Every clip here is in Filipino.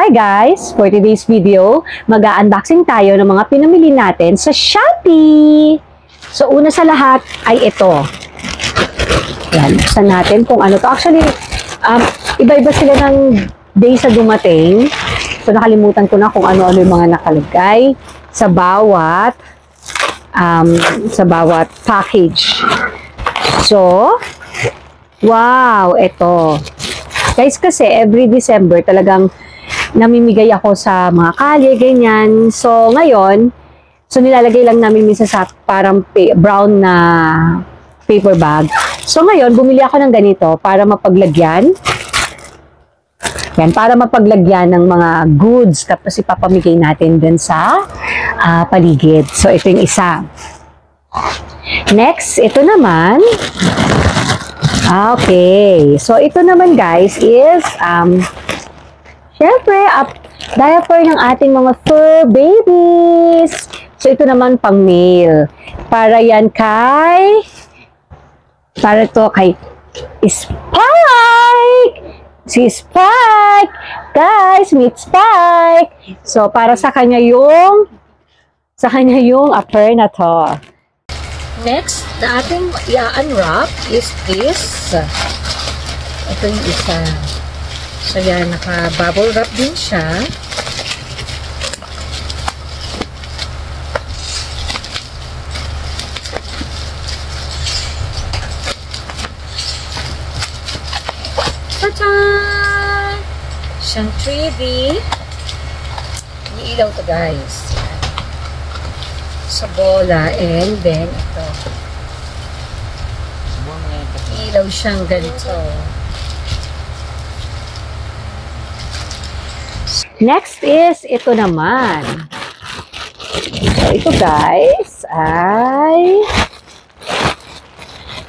Hi guys! For today's video, mag-unboxing tayo ng mga pinamili natin sa Shopee! So, una sa lahat ay ito. Yan, buksan natin kung ano to. Actually, iba-iba sila ng day sa dumating. So, nakalimutan ko na kung ano-ano yung mga nakalagay sa bawat package. So, wow! Ito. Guys, kasi every December talagang namimigay ako sa mga kalye, ganyan. So, ngayon, nilalagay lang namin minsan sa parang brown na paper bag. So, ngayon, bumili ako ng ganito para mapaglagyan. Yan, para mapaglagyan ng mga goods. Tapos ipapamigay natin din sa paligid. So, ito yung isa. Next, ito naman. Okay. So, ito naman guys is, syempre, diaper ng ating mga fur babies. So, ito naman pang male. Para yan kay Spike! Si Spike! Guys, meet Spike! So, para sa kanya yung upper na to. Next, na ating i-unwrap is this. Ito yung isa. So, yan, naka-bubble wrap din siya. Ta-da! Siyang 3D. Iilaw to guys. Sa bola, and then ito. Iilaw siyang ganito. Next is ito naman. So, ito guys ay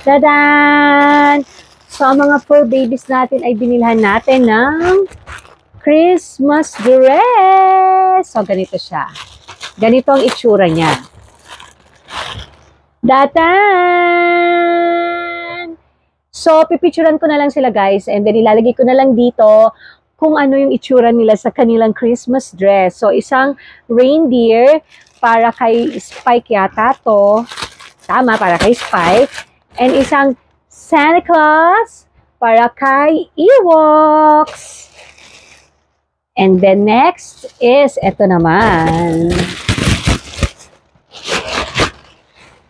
tadan! So, ang mga fur babies natin ay binilhan natin ng Christmas dress. So, ganito siya. Ganito ang itsura niya. Datan! So, pipicturean ko na lang sila guys, and then ilalagay ko na lang dito kung ano yung itsura nila sa kanilang Christmas dress. So, isang reindeer para kay Spike yata to. Tama, para kay Spike. And isang Santa Claus para kay Ewoks. And then next is ito naman.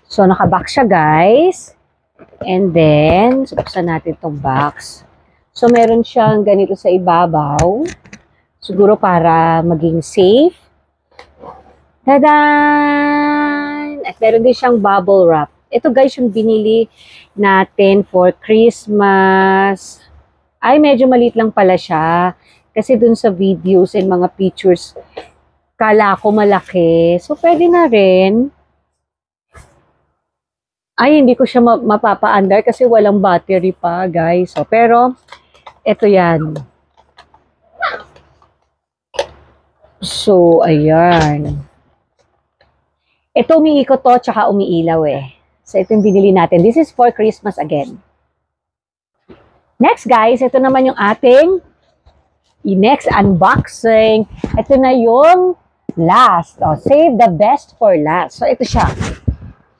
So, nakabox siya guys. And then, buksan natin itong box. So, meron siyang ganito sa ibabaw. Siguro para maging safe. Tadan! At meron din siyang bubble wrap. Ito guys, yung binili natin for Christmas. Ay, medyo maliit lang pala siya. Kasi dun sa videos and mga pictures, kala ko malaki. So, pwede na rin. Ay, hindi ko siya mapapa-under kasi walang battery pa, guys. So, pero, ito yan. So, ayan. Ito, umiikot to, tsaka umiilaw eh. So, ito yung binili natin. This is for Christmas again. Next, guys, ito naman yung ating next unboxing. Ito na yung last. Oh, save the best for last. So, ito siya.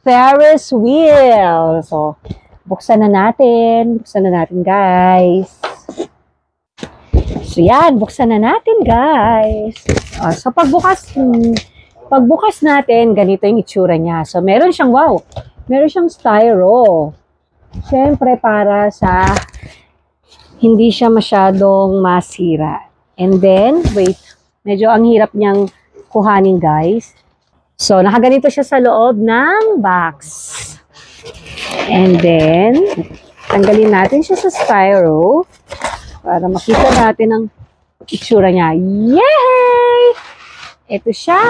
Ferris wheel. So, buksan na natin. Buksan na natin, guys. So, yan. Buksan na natin, guys. Oh, so, pagbukas natin, ganito yung itsura niya. So, meron siyang, wow, meron siyang styro. Siyempre, para sa hindi siya masyadong masira. And then, wait, medyo ang hirap niyang kuhanin, guys. So, nakaganito siya sa loob ng box. And then, tanggalin natin siya sa styro para makita natin ang itsura niya. Yay! Ito siya!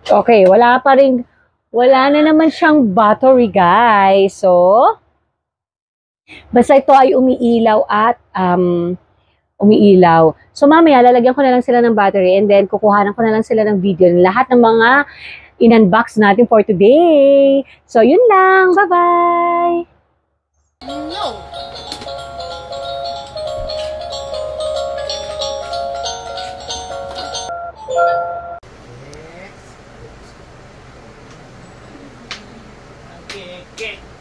Okay, wala na naman siyang battery, guys. So, basta ito ay umiilaw at umiilaw. So, mamaya, lalagyan ko na lang sila ng battery and then kukuhanan ko na lang sila ng video ng lahat ng mga in-unbox natin for today. So, yun lang. Bye-bye! No. Keke.